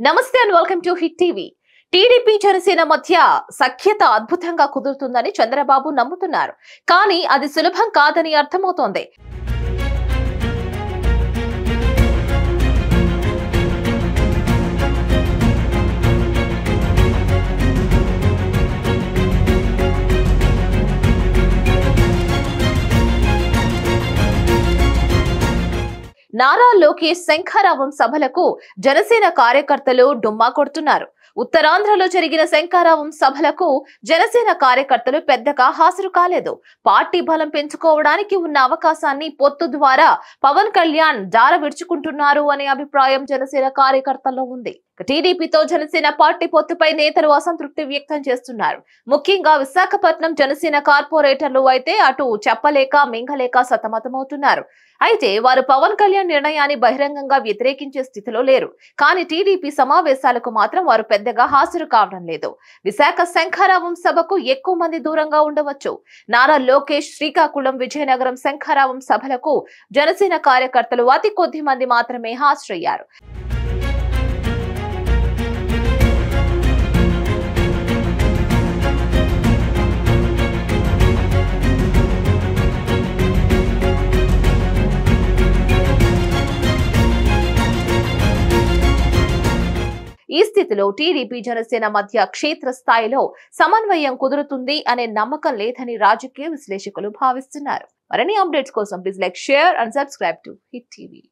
నమస్తే and welcome to hit TV. TDP Janasena మధ్య సఖ్యత అద్భుతంగా కుదురుతుందని చంద్రబాబు నమ్ముతున్నారు. కానీ అది సులభం కాదని అర్థమవుతోంది. నారా లోకేష్ శంఖారావం సభలకు జనసేన కార్యకర్తలు డుమ్మా కొడుతున్నారు. ఉత్తరాంధ్రలో జరిగిన శంఖారావం సభలకు జనసేన కార్యకర్తలు పెద్దగా హాజరు కాలేదు. పార్టీ బలం పెంచుకోవడానికి ఉన్న అవకాశాన్ని పొత్తు ద్వారా పవన్ కళ్యాణ్ జార విడుచుకుంటున్నారు అనే అభిప్రాయం జనసేన కార్యకర్తల్లో ఉంది. టీడీపీతో జనసేన పార్టీ పొత్తుపై నేతలు అసంతృప్తి వ్యక్తం చేస్తున్నారు. ముఖ్యంగా విశాఖపట్నం జనసేన కార్పొరేటర్లు అయితే అటు చెప్పలేక మింగలేక సతమతమవుతున్నారు. అయితే వారు పవన్ కళ్యాణ్ నిర్ణయాన్ని బహిరంగంగా వ్యతిరేకించే స్థితిలో లేరు. కానీ టీడీపీ సమావేశాలకు మాత్రం వారు పెద్దగా హాజరు కావడం లేదు. విశాఖ శంఖారావం సభకు ఎక్కువ మంది దూరంగా ఉండవచ్చు. నారా లోకేష్ శ్రీకాకుళం, విజయనగరం శంఖారావం సభలకు జనసేన కార్యకర్తలు అతి కొద్ది మంది మాత్రమే హాజరయ్యారు. ఈ స్థితిలో టీడీపీ జనసేన మధ్య క్షేత్ర స్థాయిలో సమన్వయం కుదురుతుంది అనే నమ్మకం లేదని రాజకీయ విశ్లేషకులు భావిస్తున్నారు. మరిన్ని అప్డేట్స్ కోసం please like, share and subscribe to hit TV.